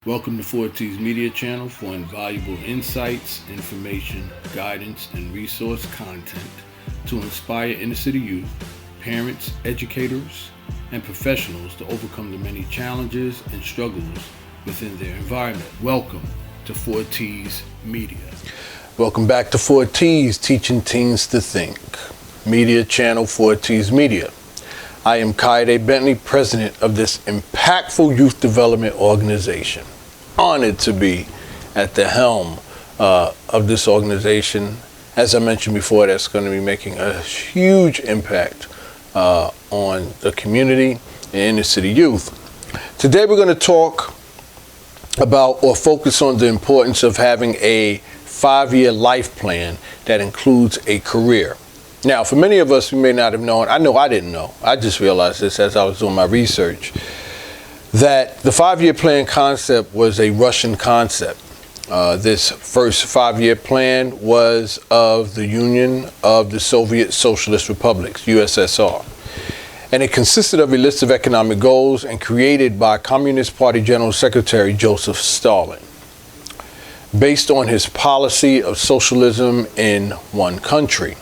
Welcome to 4T's Media Channel for invaluable insights, information, guidance, and resource content to inspire inner-city youth, parents, educators, and professionals to overcome the many challenges and struggles within their environment. Welcome to 4T's Media. Welcome back to 4T's Teaching Teens to Think. Media Channel 4T's Media. I am Kaide Bentley, president of this impactful youth development organization. Honored to be at the helm of this organization. As I mentioned before, that's going to be making a huge impact on the community and inner city youth. Today we're going to talk about or focus on the importance of having a 5-year life plan that includes a career. Now, for many of us who may not have known, I know I didn't know, I just realized this as I was doing my research, that the 5-year plan concept was a Russian concept. This first 5-year plan was of the Union of the Soviet Socialist Republics, USSR. And it consisted of a list of economic goals and created by Communist Party General Secretary Joseph Stalin, based on his policy of socialism in one country.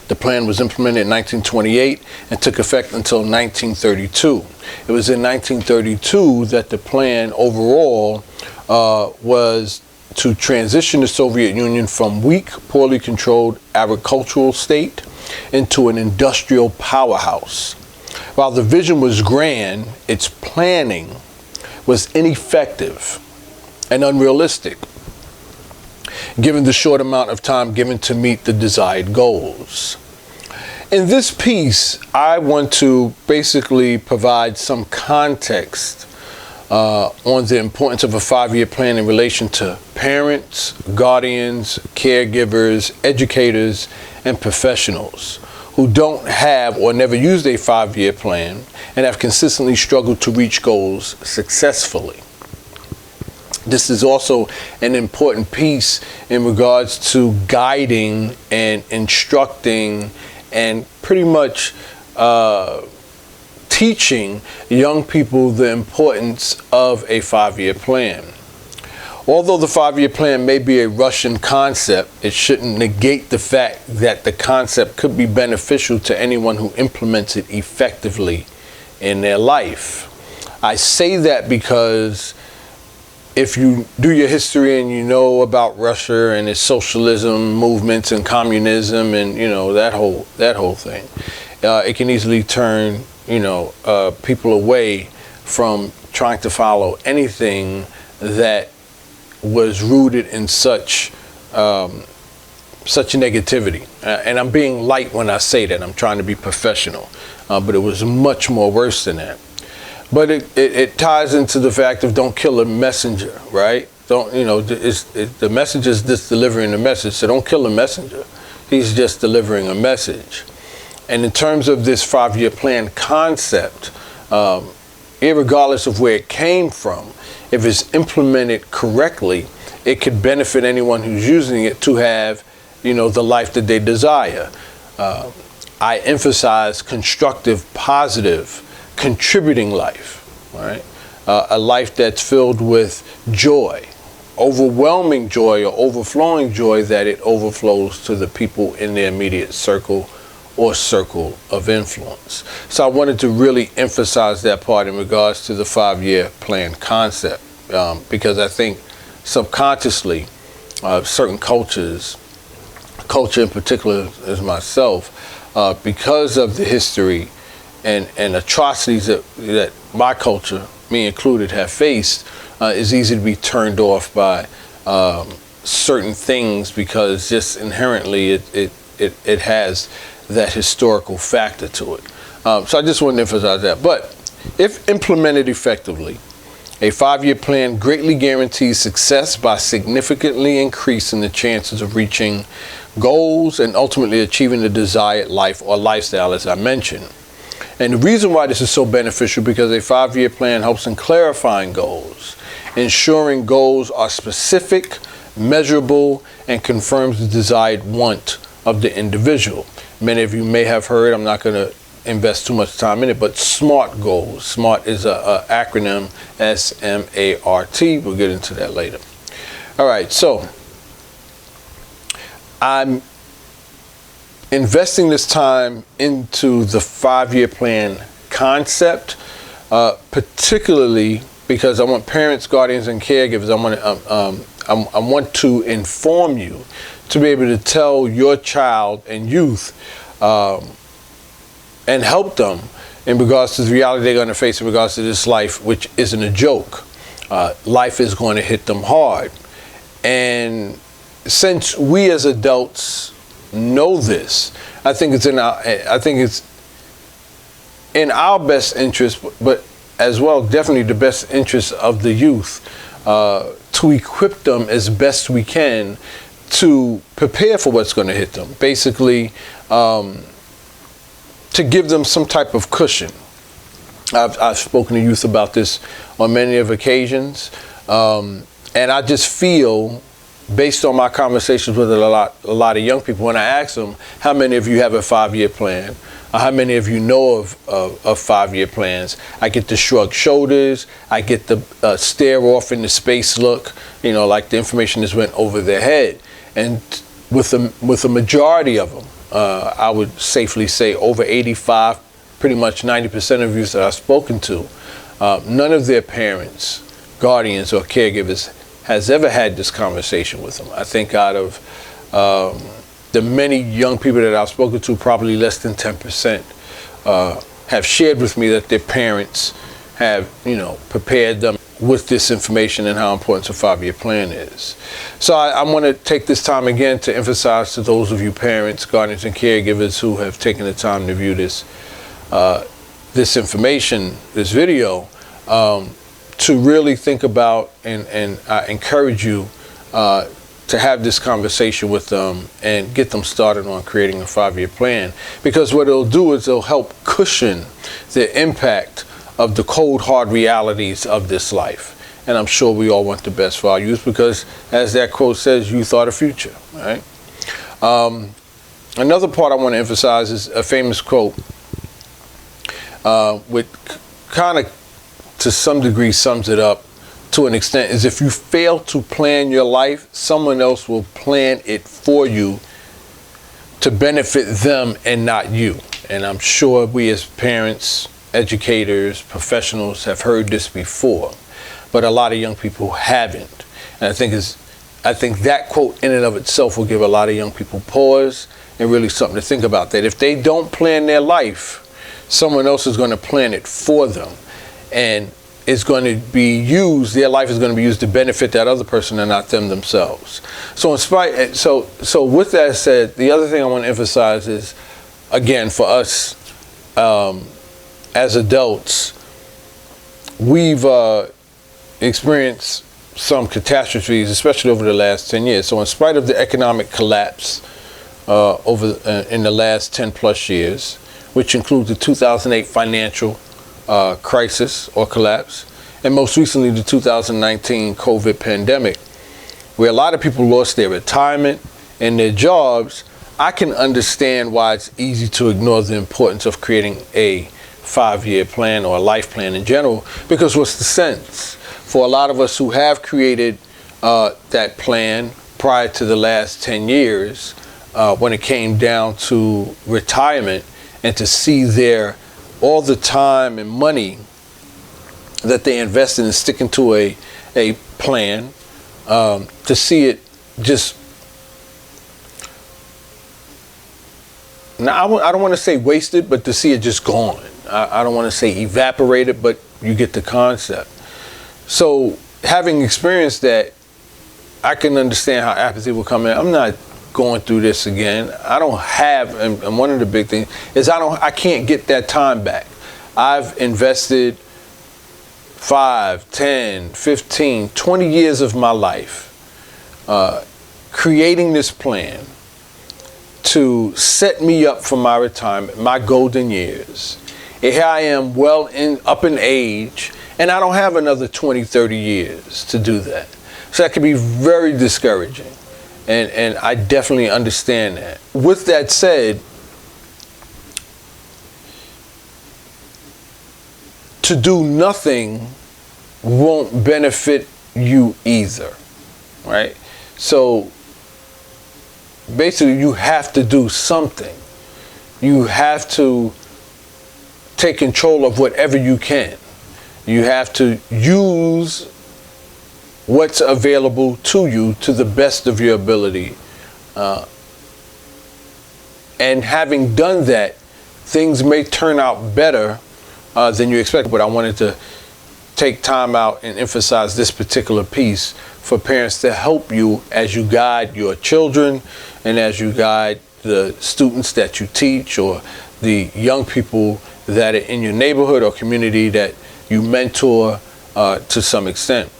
The plan was implemented in 1928 and took effect until 1932. It was in 1932 that the plan overall was to transition the Soviet Union from weak, poorly controlled agricultural state into an industrial powerhouse. While the vision was grand, its planning was ineffective and unrealistic, given the short amount of time given to meet the desired goals. In this piece, I want to basically provide some context on the importance of a 5-year plan in relation to parents, guardians, caregivers, educators, and professionals who don't have or never used a 5-year plan and have consistently struggled to reach goals successfully. This is also an important piece in regards to guiding and instructing and pretty much teaching young people the importance of a 5-year plan. Although the 5-year plan may be a Russian concept, it shouldn't negate the fact that the concept could be beneficial to anyone who implements it effectively in their life. I say that because if you do your history and you know about Russia and its socialism movements and communism and that whole thing, it can easily turn people away from trying to follow anything that was rooted in such negativity. And I'm being light when I say that. I'm trying to be professional, but it was much more worse than that. But it ties into the fact of don't kill a messenger, right? The messenger is just delivering the message, so don't kill the messenger. He's just delivering a message. And in terms of this 5-year plan concept, irregardless of where it came from, if it's implemented correctly, it could benefit anyone who's using it to have, the life that they desire. I emphasize constructive, positive, contributing life, right? A life that's filled with joy, overwhelming joy or overflowing joy that it overflows to the people in their immediate circle or circle of influence. So I wanted to really emphasize that part in regards to the 5-year plan concept, because I think subconsciously certain culture in particular as myself, because of the history and atrocities that my culture, me included, have faced, is easy to be turned off by certain things because just inherently it has that historical factor to it. So I just want to emphasize that. But if implemented effectively, a 5-year plan greatly guarantees success by significantly increasing the chances of reaching goals and ultimately achieving the desired life or lifestyle, as I mentioned. And the reason why this is so beneficial because a 5-year plan helps in clarifying goals, ensuring goals are specific, measurable, and confirms the desired want of the individual. Many of you may have heard, I'm not going to invest too much time in it, but SMART goals. SMART is a acronym, S-M-A-R-T. We'll get into that later. All right, so I'm investing this time into the 5-year plan concept, particularly because I want parents, guardians, and caregivers. I want to inform you to be able to tell your child and youth and help them in regards to the reality they're going to face in regards to this life, which isn't a joke. Life is going to hit them hard. And since we as adults know this, I think it's in our best interest, but as well, definitely the best interest of the youth, to equip them as best we can to prepare for what's going to hit them. Basically, to give them some type of cushion. I've spoken to youth about this on many of occasions, and I just feel, based on my conversations with a lot of young people, when I ask them, how many of you have a 5-year plan? How many of you know of 5-year plans? I get the shrug shoulders. I get the stare off in the space look, like the information just went over their head. And with the majority of them, I would safely say over 85, pretty much 90% of youth that I've spoken to, none of their parents, guardians, or caregivers has ever had this conversation with them. I think out of the many young people that I've spoken to, probably less than 10% have shared with me that their parents have, prepared them with this information and how important a 5-year plan is. So I want to take this time again to emphasize to those of you parents, guardians, and caregivers who have taken the time to view this information, this video, to really think about and I encourage you to have this conversation with them and get them started on creating a 5-year plan. Because what it'll do is it'll help cushion the impact of the cold, hard realities of this life. And I'm sure we all want the best for our youth because, as that quote says, youth are the future, right? Another part I want to emphasize is a famous quote, which kind of, to some degree, sums it up to an extent, is if you fail to plan your life, someone else will plan it for you to benefit them and not you. And I'm sure we as parents, educators, professionals have heard this before, but a lot of young people haven't. And I think that quote in and of itself will give a lot of young people pause and really something to think about, that if they don't plan their life, someone else is going to plan it for them. And it's going to be used, their life is going to be used to benefit that other person and not them themselves. So with that said, the other thing I want to emphasize is, again, for us as adults, we've experienced some catastrophes, especially over the last 10 years. So in spite of the economic collapse in the last 10 plus years, which includes the 2008 financial crisis or collapse, and most recently the 2019 COVID pandemic, where a lot of people lost their retirement and their jobs, I can understand why it's easy to ignore the importance of creating a 5-year plan or a life plan in general, because what's the sense? For a lot of us who have created that plan prior to the last 10 years, when it came down to retirement, and to see all the time and money that they invested in sticking to a plan, to see it just, now I don't want to say wasted, but to see it just gone. I don't want to say evaporated, but you get the concept. So having experienced that, I can understand how apathy will come in. I'm not going through this again. I don't have, and one of the big things is I can't get that time back. I've invested 5, 10, 15, 20 years of my life creating this plan to set me up for my retirement, my golden years. And here I am up in age, and I don't have another 20, 30 years to do that. So that can be very discouraging. And I definitely understand that. With that said, to do nothing won't benefit you either, right? So basically you have to do something. You have to take control of whatever you can. You have to use what's available to you to the best of your ability. And having done that, things may turn out better than you expect. But I wanted to take time out and emphasize this particular piece for parents to help you as you guide your children and as you guide the students that you teach or the young people that are in your neighborhood or community that you mentor to some extent.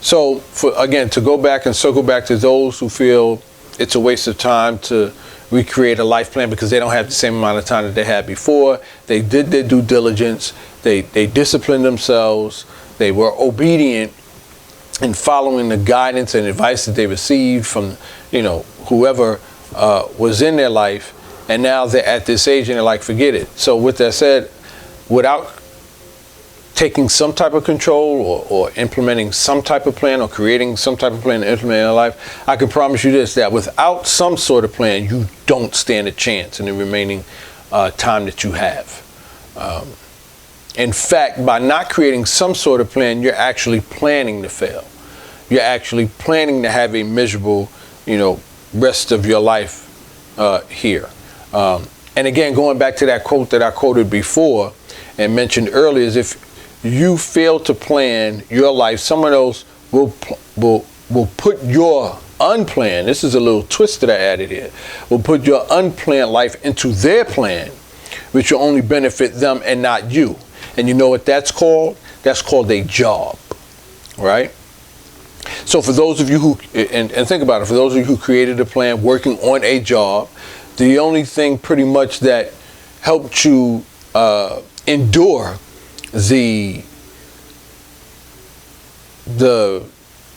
So again, to go back and circle back to those who feel it's a waste of time to recreate a life plan because they don't have the same amount of time that they had before. They did their due diligence. They disciplined themselves. They were obedient in following the guidance and advice that they received from, whoever was in their life. And now they're at this age and they're like, forget it. So with that said, without taking some type of control or implementing some type of plan or creating some type of plan to implement in your life, I can promise you this, that without some sort of plan, you don't stand a chance in the remaining time that you have. In fact, by not creating some sort of plan, you're actually planning to fail. You're actually planning to have a miserable, rest of your life here. And again, going back to that quote that I quoted before and mentioned earlier, is if you fail to plan your life, someone else will put your unplanned, this is a little twist that I added here, will put your unplanned life into their plan, which will only benefit them and not you. And you know what that's called? That's called a job, right? So for those of you who, and think about it, for those of you who created a plan working on a job, the only thing pretty much that helped you endure the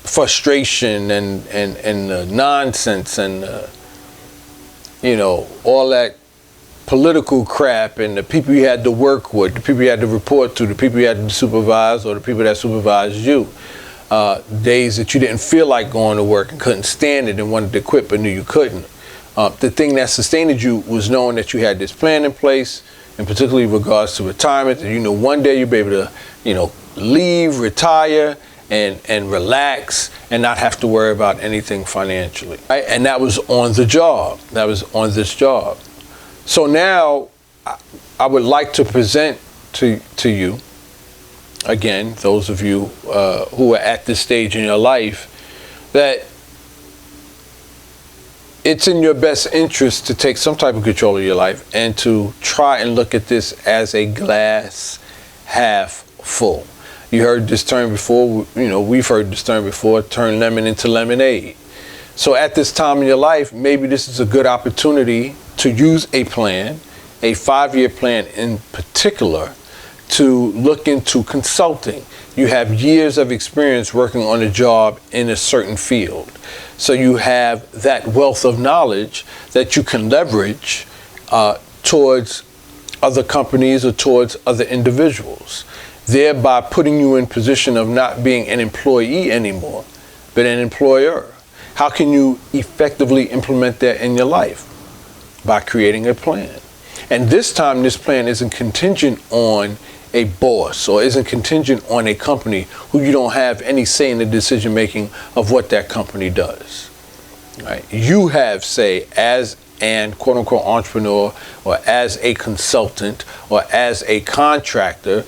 frustration and the nonsense and all that political crap and the people you had to work with, the people you had to report to, the people you had to supervise, or the people that supervised you, days that you didn't feel like going to work and couldn't stand it and wanted to quit but knew you couldn't. The thing that sustained you was knowing that you had this plan in place, and particularly in regards to retirement, that one day you'll be able to, leave, retire, and relax and not have to worry about anything financially. Right? And that was on the job. That was on this job. So now I would like to present to you, again, those of you who are at this stage in your life, that it's in your best interest to take some type of control of your life and to try and look at this as a glass half full. You heard this term before, we've heard this term before, turn lemon into lemonade. So at this time in your life, maybe this is a good opportunity to use a plan, a 5-year plan in particular, to look into consulting. You have years of experience working on a job in a certain field. So you have that wealth of knowledge that you can leverage towards other companies or towards other individuals, thereby putting you in position of not being an employee anymore, but an employer. How can you effectively implement that in your life? By creating a plan. And this time, this plan isn't contingent on a boss or isn't contingent on a company who you don't have any say in the decision making of what that company does. Right? You have say as an quote unquote entrepreneur or as a consultant or as a contractor,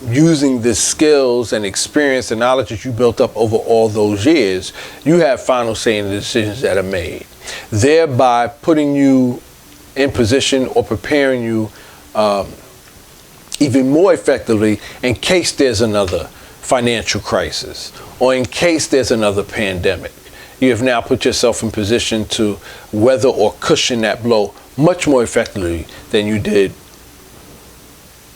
using the skills and experience and knowledge that you built up over all those years. You have final say in the decisions that are made, thereby putting you in position or preparing you even more effectively in case there's another financial crisis or in case there's another pandemic. You have now put yourself in position to weather or cushion that blow much more effectively than you did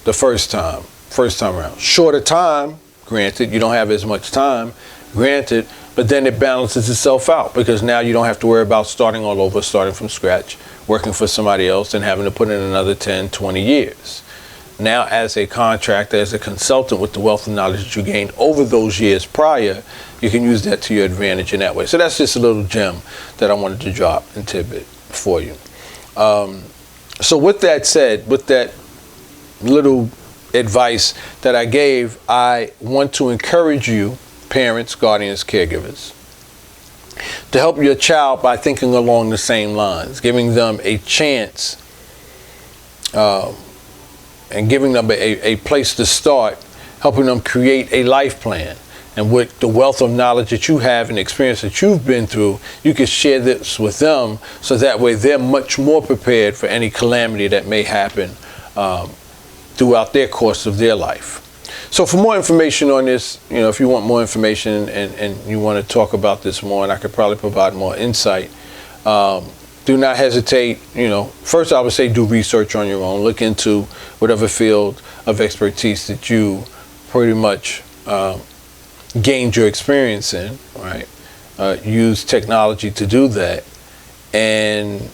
the first time around. Shorter time, granted, you don't have as much time, granted, but then it balances itself out because now you don't have to worry about starting all over, starting from scratch, working for somebody else and having to put in another 10, 20 years. now as a contractor, as a consultant with the wealth of knowledge that you gained over those years prior, you can use that to your advantage in that way. So that's just a little gem that I wanted to drop and tidbit for you. So with that said, with that little advice that I gave, I want to encourage you, parents, guardians, caregivers, to help your child by thinking along the same lines, giving them a chance and giving them a place to start, helping them create a life plan. And with the wealth of knowledge that you have and experience that you've been through, you can share this with them so that way they're much more prepared for any calamity that may happen throughout their course of their life. So for more information on this, if you want more information and you want to talk about this more, and I could probably provide more insight, do not hesitate. First I would say do research on your own. Look into whatever field of expertise that you pretty much gained your experience in, right? Use technology to do that. And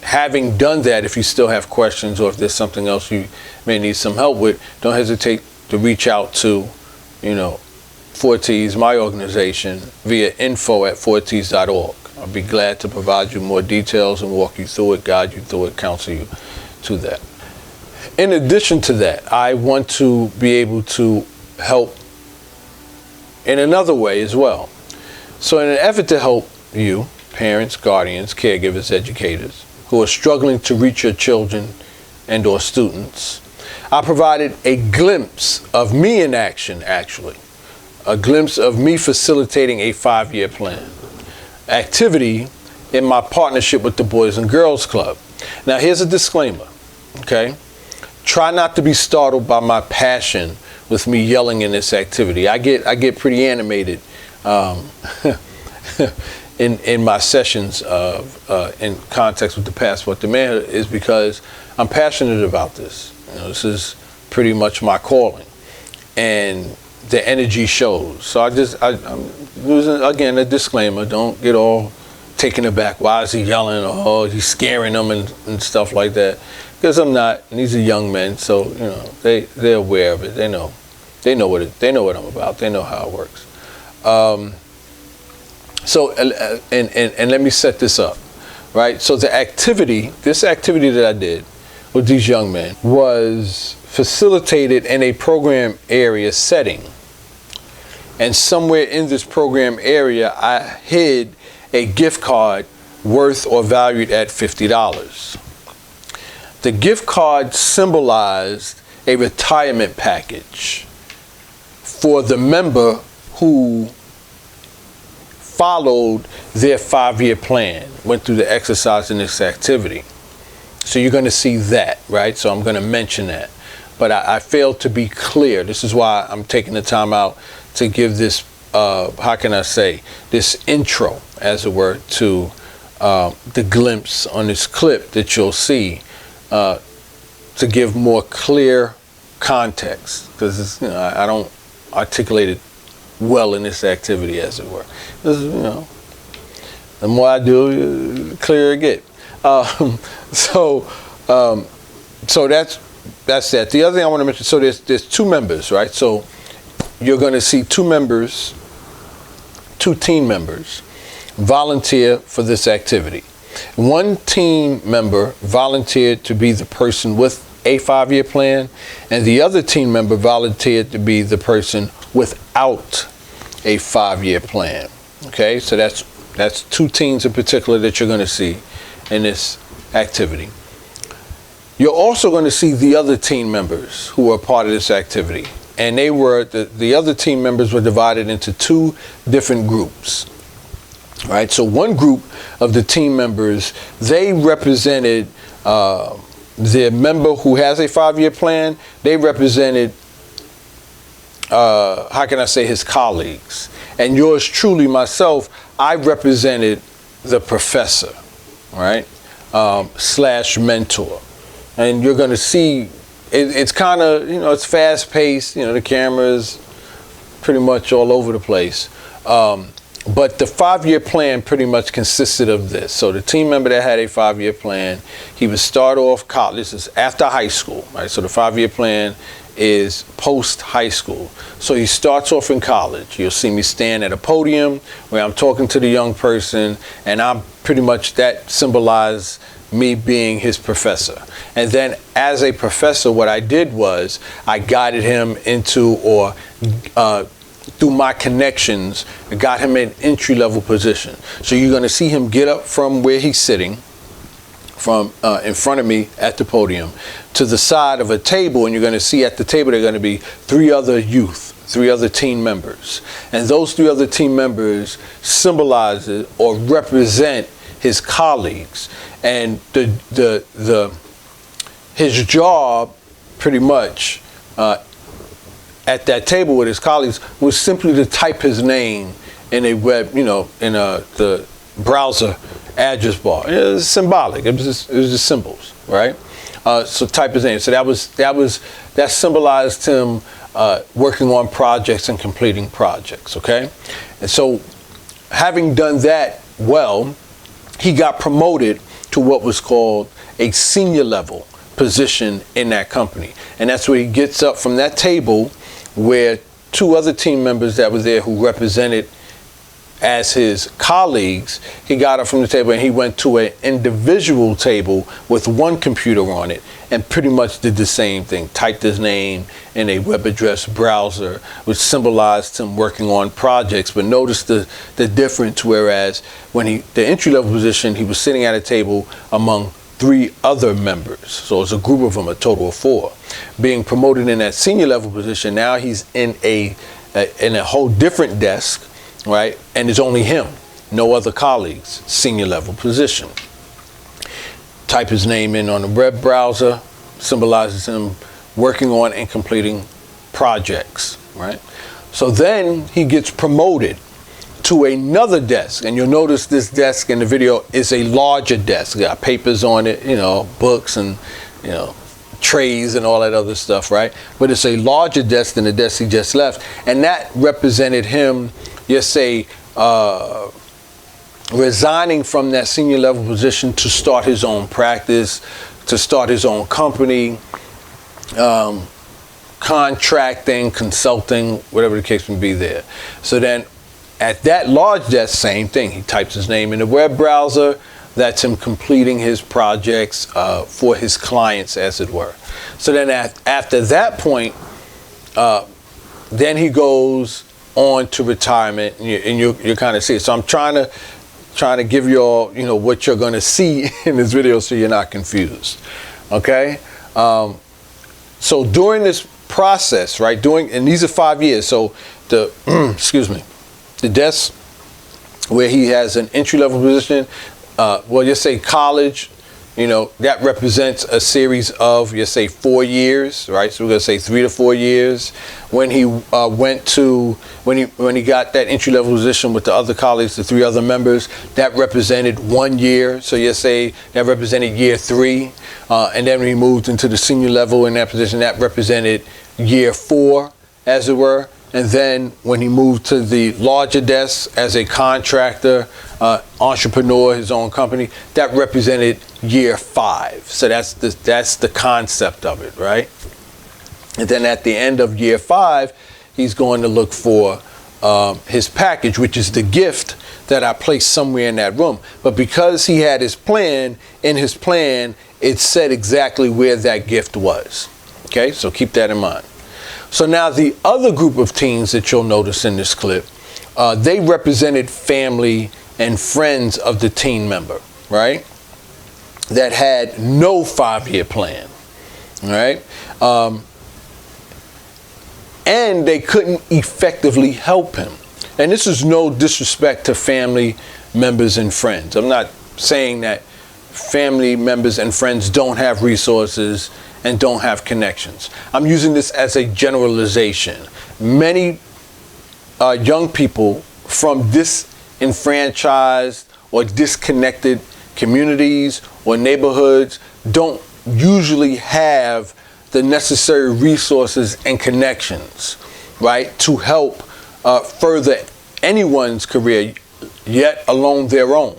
having done that, if you still have questions or if there's something else you may need some help with, don't hesitate to reach out to, 4Ts, my organization, via info@4ts.org. I'll be glad to provide you more details and walk you through it, guide you through it, counsel you to that. In addition to that, I want to be able to help in another way as well. So in an effort to help you, parents, guardians, caregivers, educators, who are struggling to reach your children and or students, I provided a glimpse of me in action, actually. A glimpse of me facilitating a 5-year plan activity in my partnership with the Boys and Girls Club. Now here's a disclaimer, okay? Try not to be startled by my passion with me yelling in this activity. I get pretty animated in my sessions in context with the passport. The matter is because I'm passionate about this. This is pretty much my calling, and the energy shows. So I'm using again a disclaimer. Don't get all taken aback. Why is he yelling? Oh, he's scaring them and stuff like that. Because I'm not. And these are young men, so they're aware of it. They know what I'm about. They know how it works. So let me set this up, right? So this activity that I did with these young men was facilitated in a program area setting. And somewhere in this program area, I hid a gift card worth or valued at $50. The gift card symbolized a retirement package for the member who followed their 5-year plan, went through the exercise in this activity. So you're going to see that, right? So I'm going to mention that. But I failed to be clear. This is why I'm taking the time out to give this, how can I say, this intro, as it were, to the glimpse on this clip that you'll see to give more clear context. Because I don't articulate it well in this activity, as it were. This is, the more I do, the clearer it gets. So that's that. The other thing I want to mention, so there's 2 members, right? So you're going to see 2 team members volunteer for this activity. One team member volunteered to be the person with a 5-year plan, and the other team member volunteered to be the person without a 5-year plan. Okay, so that's 2 teams in particular that you're going to see in this activity. You're also going to see the other team members who are part of this activity, and they were the other team members were divided into 2 different groups. Right, so one group of the team members, they represented the member who has a 5-year plan. They represented, how can I say, his colleagues. And yours truly, myself, I represented the professor, right, / mentor. And you're going to see, it's kind of, it's fast paced. The camera's pretty much all over the place. But the 5-year plan pretty much consisted of this. So the team member that had a 5-year plan, he would start off college. This is after high school, right? So the 5-year plan is post high school. So he starts off in college. You'll see me stand at a podium where I'm talking to the young person, and I'm pretty much, that symbolized me being his professor. And then as a professor, what I did was I guided him into, or through my connections, got him an entry-level position. So you're going to see him get up from where he's sitting, from in front of me at the podium, to the side of a table, and you're going to see at the table there are going to be 3 other youth, 3 other team members. And those 3 other team members symbolize or represent his colleagues. And his job pretty much at that table with his colleagues was simply to type his name in a web, in the browser address bar. It was symbolic. It was just symbols, right? So type his name. So that symbolized him working on projects and completing projects. Okay, and so having done that well, he got promoted to what was called a senior level position in that company, and that's where he gets up from that table where 2 other team members that were there who represented as his colleagues, he got up from the table and he went to an individual table with 1 computer on it and pretty much did the same thing. Typed his name in a web address browser, which symbolized him working on projects. But notice the difference, whereas when the entry-level position, he was sitting at a table among 3 other members. So it's a group of them, a total of 4. Being promoted in that senior level position, now he's in a whole different desk, right? And it's only him, no other colleagues, senior level position. Type his name in on the web browser, symbolizes him working on and completing projects, right? So then he gets promoted to another desk, and you'll notice this desk in the video is a larger desk. Got papers on it, books and trays and all that other stuff, right? But it's a larger desk than the desk he just left, and that represented him, resigning from that senior level position to start his own practice, to start his own company, contracting, consulting, whatever the case may be there. So then at that large desk, same thing. He types his name in the web browser. That's him completing his projects for his clients, as it were. So then after that point, then he goes on to retirement, and you kind of see it. So I'm trying to give you all, what you're going to see in this video, so you're not confused. Okay. So during this process, right? And these are 5 years. So the the desk where he has an entry-level position, just say college, that represents a series of, 4 years, right? So we're gonna say 3 to 4 years. When he when he got that entry-level position with the other colleagues, the 3 other members, that represented 1 year. So you say that represented year 3, and then when he moved into the senior level in that position, that represented year 4, as it were. And then when he moved to the larger desk as a contractor, entrepreneur, his own company, that represented year 5. So that's the concept of it, right? And then at the end of year 5, he's going to look for his package, which is the gift that I placed somewhere in that room. But because he had his plan, in his plan, it said exactly where that gift was. Okay, so keep that in mind. So now the other group of teens that you'll notice in this clip, they represented family and friends of the teen member, right? That had no 5-year plan, right? And they couldn't effectively help him. And this is no disrespect to family members and friends. I'm not saying that family members and friends don't have resources and don't have connections. I'm using this as a generalization. Many young people from disenfranchised or disconnected communities or neighborhoods don't usually have the necessary resources and connections, right, to help further anyone's career, yet alone their own.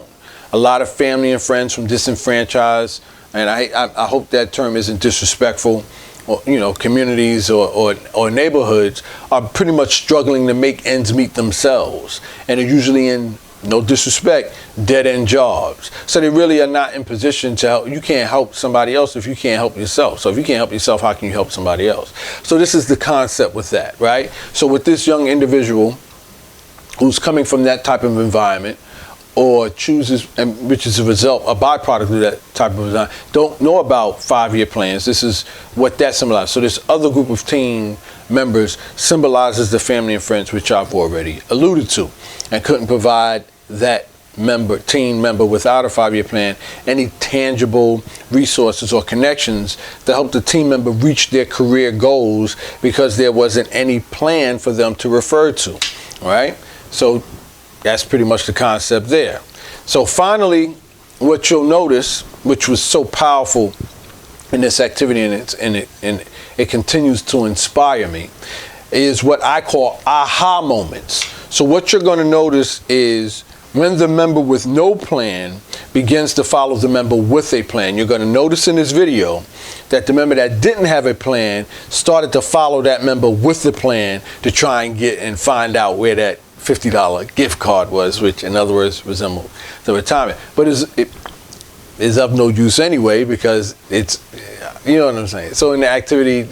A lot of family and friends from disenfranchised, and I hope that term isn't disrespectful, or, communities or neighborhoods are pretty much struggling to make ends meet themselves, and are usually in, no disrespect, dead-end jobs. So they really are not in position to help. You can't help somebody else if you can't help yourself. So if you can't help yourself, how can you help somebody else? So this is the concept with that, right? So with this young individual who's coming from that type of environment, or chooses, and which is a result, a byproduct of that type of design, don't know about 5-year plans. This is what that symbolizes. So this other group of team members symbolizes the family and friends, which I've already alluded to, and couldn't provide that team member without a 5-year plan any tangible resources or connections to help the team member reach their career goals, because there wasn't any plan for them to refer to, right? So that's pretty much the concept there. So finally, what you'll notice, which was so powerful in this activity, and it continues to inspire me, is what I call aha moments. So what you're going to notice is when the member with no plan begins to follow the member with a plan. You're going to notice in this video that the member that didn't have a plan started to follow that member with the plan to try and get and find out where that $50 gift card was, which in other words resembled the retirement. But it is of no use anyway, because it's, you know what I'm saying. So in the activity,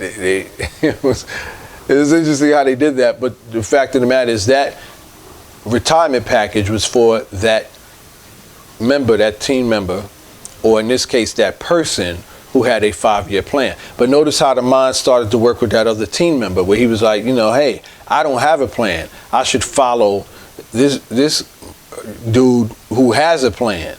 it was interesting how they did that. But the fact of the matter is that retirement package was for that member, that team member, or in this case, that person who had a 5-year plan. But notice how the mind started to work with that other team member, where he was like, hey, I don't have a plan. I should follow this dude who has a plan.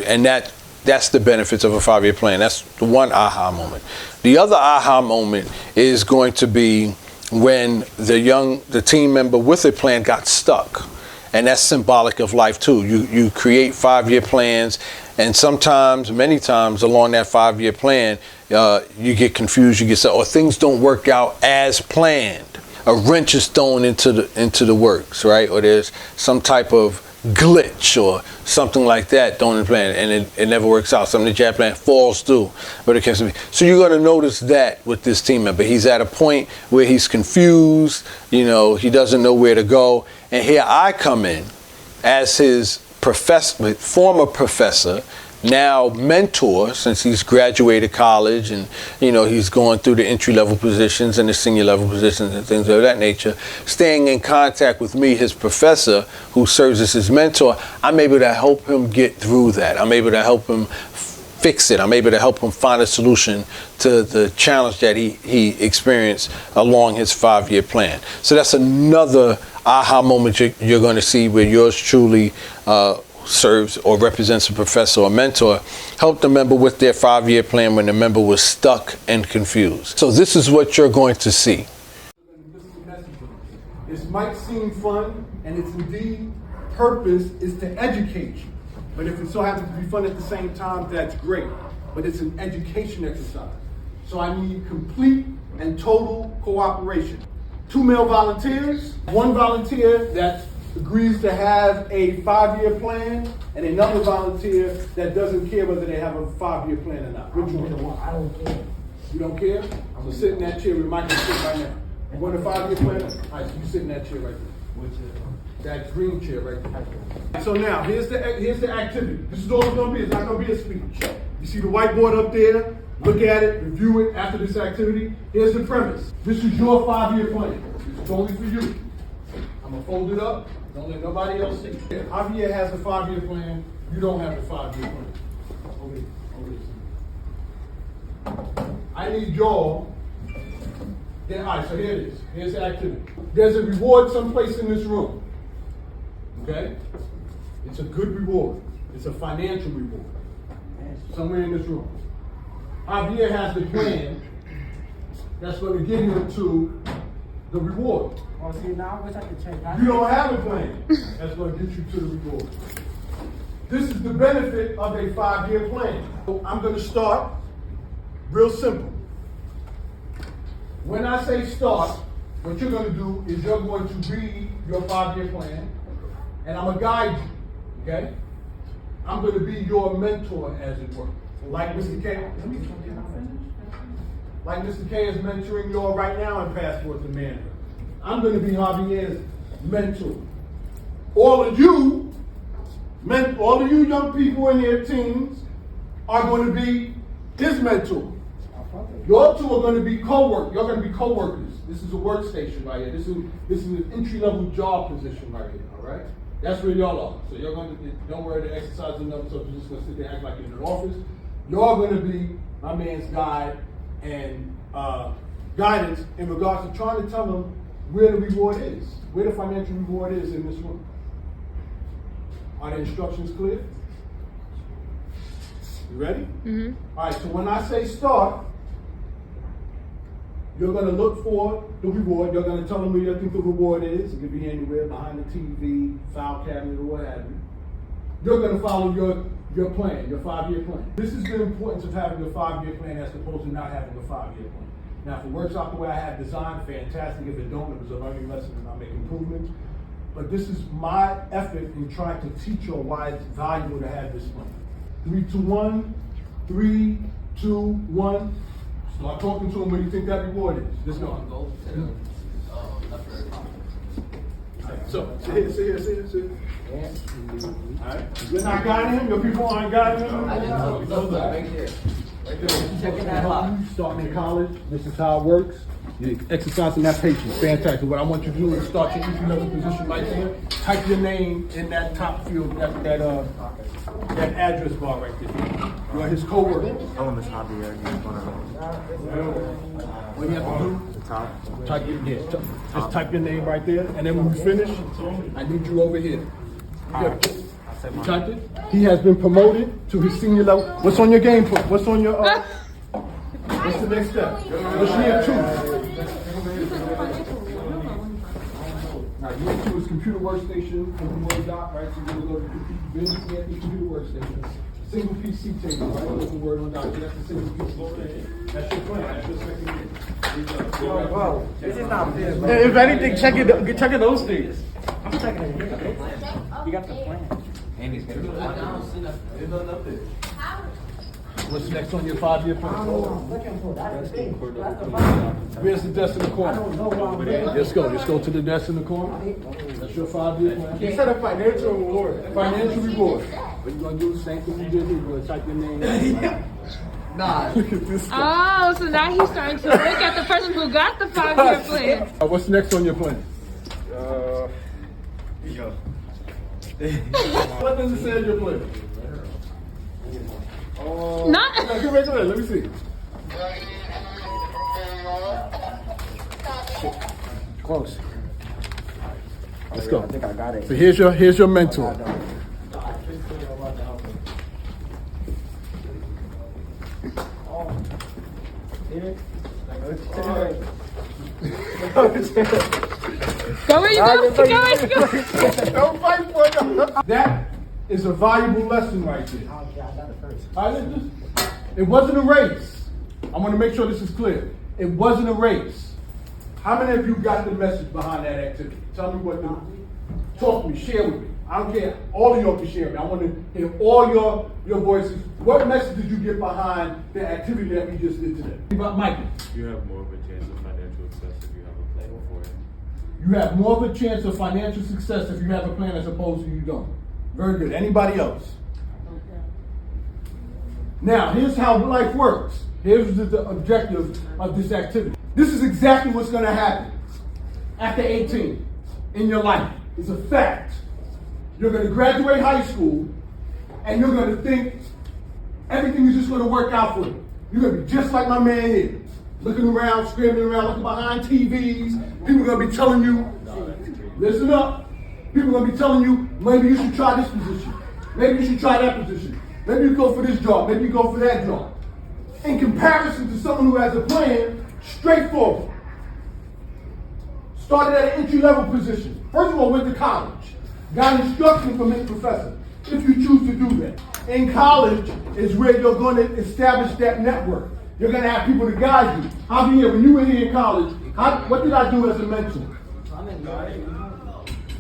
And that's the benefits of a 5-year plan. That's the one aha moment. The other aha moment is going to be when the team member with a plan got stuck. And that's symbolic of life too. You create 5-year plans, and sometimes, many times along that 5-year plan, you get confused, or things don't work out as planned. A wrench is thrown into the works, right? Or there's some type of glitch or something like that thrown in the plan, and it never works out. Something that you had planned falls through, but it can't be. So you're going to notice that with this team member. He's at a point where he's confused, he doesn't know where to go. And here I come in as his former professor, now mentor, since he's graduated college, and he's going through the entry-level positions and the senior-level positions and things of that nature, staying in contact with me, his professor, who serves as his mentor. I'm able to help him get through that. I'm able to help him fix it. I'm able to help him find a solution to the challenge that he experienced along his 5-year plan. So that's another aha moment you're going to see, where yours truly serves or represents a professor or mentor, helped the member with their 5-year plan when the member was stuck and confused. So this is what you're going to see. This might seem fun, and its indeed purpose is to educate you. But if it so happens to be fun at the same time, that's great. But it's an education exercise. So I need complete and total cooperation. 2 male volunteers, 1 volunteer that agrees to have a 5-year plan, and another volunteer that doesn't care whether they have a 5-year plan or not. Which one? I don't care. You don't care? So sit in that chair where Michael sit right now. You want a 5-year plan? All right, so you sit in that chair right there. Which is That green chair right there. So now, here's the activity. This is all it's going to be. It's not going to be a speech. You see the whiteboard up there? Look at it, review it after this activity. Here's the premise. This is your 5-year plan. This is only for you. I'm going to fold it up. Don't let nobody else see. Javier has a 5-year plan. You don't have the 5-year plan. Okay. I need y'all. All right, so here it is. Here's the activity. There's a reward someplace in this room. Okay? It's a good reward. It's a financial reward. Somewhere in this room. Javier has the plan that's going to get him to the reward. Oh, see, now I wish I could change that. You don't have a plan that's going to get you to the reward. This is the benefit of a 5-year plan. So I'm going to start real simple. When I say start, what you're going to do is you're going to read your 5-year plan. and I'm gonna guide you, okay? I'm gonna be your mentor, as it were. Like Mr. K. Like Mr. K is mentoring you all right now in Passport to Manhood. I'm gonna be Javier's mentor. All of you young people in their teens are going to be his mentor. Your two are going to be co-workers. You're going to be co-workers. This is a workstation right here. This is an entry-level job position right here. All right. That's where y'all are. So you're going to don't worry to exercise enough. So you're just going to sit there and act like you're in an office. You're going to be my man's guide and guidance in regards to trying to tell him where the reward is, where the financial reward is in this room. Are the instructions clear? You ready? Mm-hmm. All right, so when I say start, you're going to look for the reward. You're going to tell them where you think the reward is. It could be anywhere, behind the TV, file cabinet, or what have you. You're going to follow your plan, your 5-year plan. This is the importance of having a 5-year plan as opposed to not having a 5-year plan. Now, if it works out the way I have designed, fantastic. If it don't, it was a learning lesson and I'll make improvements. But this is my effort in trying to teach you why it's valuable to have this plan. 3, 2, 1. 3, 2, 1. Start talking to them where you think that reward is. Let's go. So, sit here. All right. You're not guiding him? Your people aren't guiding him? I just know that. Right there. Checking that out. Starting in college, this is how it works. You're exercising that patience. Fantastic. What I want you to do is start your entry-level position right there. Type your name in that top field, that address bar right there. You are his co-worker. Oh, Miss Javier, What you have to do? the top. Type your name. Just type your name right there, and then when we finish, I need you over here. You typed it? He has been promoted to his senior level. What's on your game plan? What's on your what's the next step? What's year 2? Year 2 is computer workstation from the Word doc, right? So you're gonna go to the computer workstation. Single PC table, right? Look the Word on doc. That's a single PC table. That's your plan. That's your second year. Wow, this is not fair. If anything, check it those things. I'm checking it. You got the plan. Andy's gonna do it. What's next on your 5-year plan? Where's the desk in the corner? Let's go to the desk in the corner. That's your 5-year plan. You said a financial reward. Financial reward. What you gonna do? The same thing you did here. You're gonna type your name. Nah. Look at this guy. Oh, so now he's starting to look at the person who got the 5-year plan. What's next on your plan? What does it say on your plan? Not. Come here. Let me see. Close. Let's go. I think I got it. So here's your mentor. Go where you go. Don't fight for it. That is a valuable lesson right there. It wasn't a race. I want to make sure this is clear. It wasn't a race. How many of you got the message behind that activity? Tell me what talk to me, share with me. I don't care. All of y'all can share with me. I want to hear all your voices. What message did you get behind the activity that we just did today? About Michael. You have more of a chance of financial success if you have a plan for it. You have more of a chance of financial success if you have a plan as opposed to you don't. Very good. Anybody else? Now, here's how life works. Here's the objective of this activity. This is exactly what's going to happen after 18 in your life. It's a fact. You're going to graduate high school, and you're going to think everything is just going to work out for you. You're going to be just like my man here, looking around, screaming around, looking behind TVs. People are going to be telling you, listen up. People are going to be telling you, maybe you should try this position. Maybe you should try that position. Maybe you go for this job. Maybe you go for that job. In comparison to someone who has a plan, straightforward. Started at an entry-level position. First of all, went to college. Got instruction from his professor, if you choose to do that. In college is where you're going to establish that network. You're going to have people to guide you. Javier, when you were here in college, what did I do as a mentor?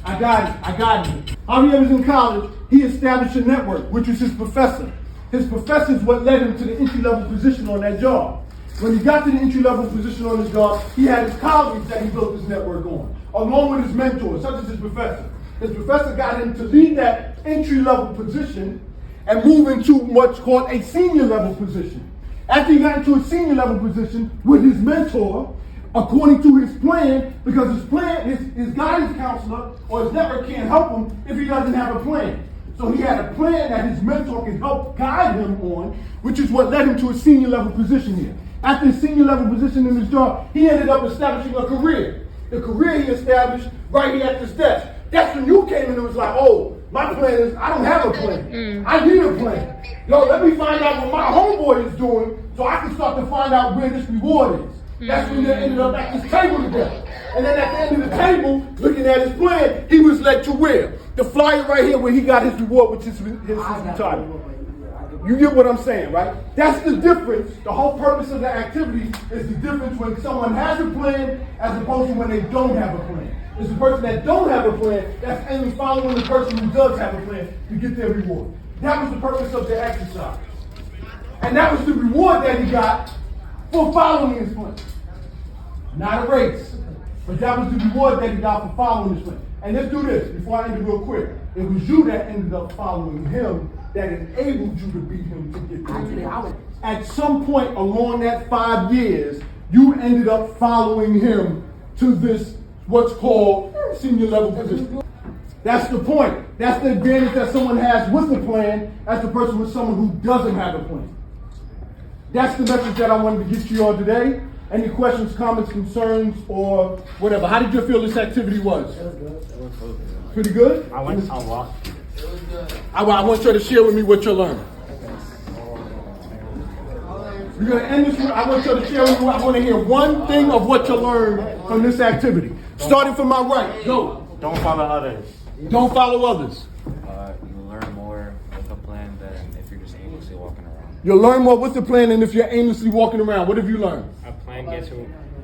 I got it. Javier was in college, he established a network, which was his professor. His professor is what led him to the entry-level position on that job. When he got to the entry-level position on his job, he had his colleagues that he built his network on, along with his mentors, such as his professor. His professor got him to leave that entry-level position and move into what's called a senior-level position. After he got into a senior-level position with his mentor, according to his plan, because his plan, his guidance counselor or his network can't help him if he doesn't have a plan. So he had a plan that his mentor can help guide him on, which is what led him to a senior-level position here. After his senior-level position in his job, he ended up establishing a career. The career he established right here at this desk. That's when you came in and was like, oh, my plan is, I don't have a plan. I need a plan. Yo, let me find out what my homeboy is doing so I can start to find out where this reward is. That's when they ended up at this table together. And then at the end of the table, looking at his plan, he was led to where? The flyer right here where he got his reward, which is his retirement. You get what I'm saying, right? That's the difference. The whole purpose of the activity is the difference when someone has a plan as opposed to when they don't have a plan. It's the person that don't have a plan that's only following the person who does have a plan to get their reward. That was the purpose of the exercise. And that was the reward that he got for following his plan. Not a race, but that was the reward that he got for following his plan. And let's do this before I end it real quick. It was you that ended up following him that enabled you to beat him to get there. At some point along that 5 years, you ended up following him to this, what's called senior level position. That's the point. That's the advantage that someone has with a plan as the person with someone who doesn't have a plan. That's the message that I wanted to get to you all today. Any questions, comments, concerns, or whatever? How did you feel this activity was? It was good. It was good. Pretty good? I went a lot. It was good. I want you to share with me what you learned. We're going to end this. I want you to share with me. I want to hear one thing of what you learned from this activity. Starting from my right. Go. Don't follow others. Don't follow others. You learn more with a plan than if you're just aimlessly walking around. You'll learn more with the plan than if you're aimlessly walking around. What have you learned? A plan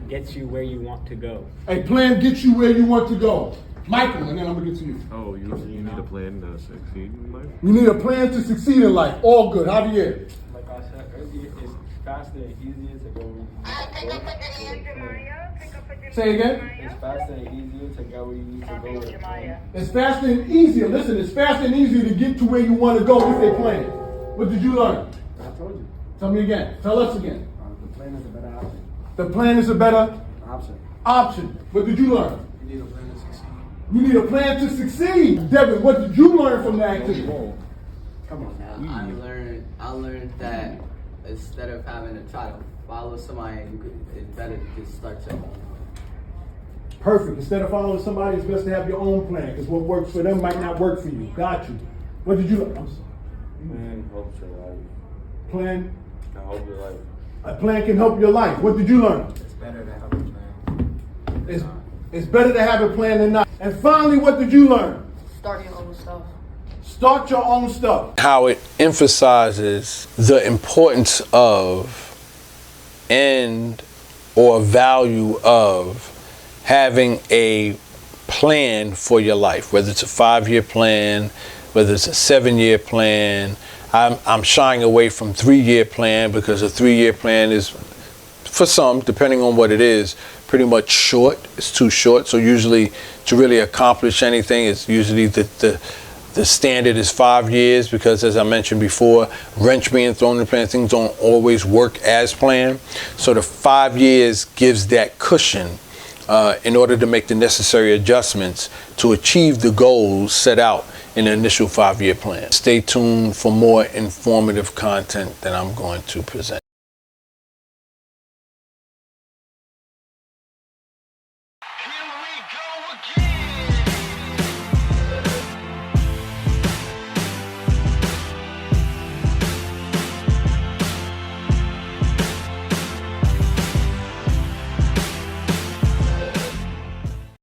gets you where you want to go. A plan gets you where you want to go. Michael, and then I'm going to get to you. Oh, you need a plan to succeed in life? You need a plan to succeed in life. All good. Javier. Like I said earlier, it's faster and easier to go where you need to go. Say again. It's faster and easier to go where you need to go with a plan. It's faster and easier. Listen, it's faster and easier to get to where you want to go if they plan. What did you learn? I told you. Tell me again. Tell us again. The plan is a better option. The plan is a better Option. option. What did you learn? You need a plan to succeed. You need a plan to succeed. Devin, what did you learn from the activity? Come on. I learned that instead of having to try to follow somebody, it's better to just start your own. Perfect. Instead of following somebody, it's best to have your own plan because what works for them might not work for you. Got you. What did you learn? I'm sorry. Plan helps your life. Plan. Can help your life. A plan can help your life. What did you learn? It's better to have a plan. It's better to have a plan than not. And finally, what did you learn? Start your own stuff. Start your own stuff. How it emphasizes the importance of and or value of having a plan for your life, whether it's a 5-year plan, whether it's a 7-year plan. I'm shying away from 3-year plan because a 3-year plan is, for some, depending on what it is, pretty much short. It's too short. So usually to really accomplish anything, it's usually the standard is 5 years because, as I mentioned before, wrench being thrown in the plan, things don't always work as planned. So the 5 years gives that cushion in order to make the necessary adjustments to achieve the goals set out in the initial 5-year plan. Stay tuned for more informative content that I'm going to present.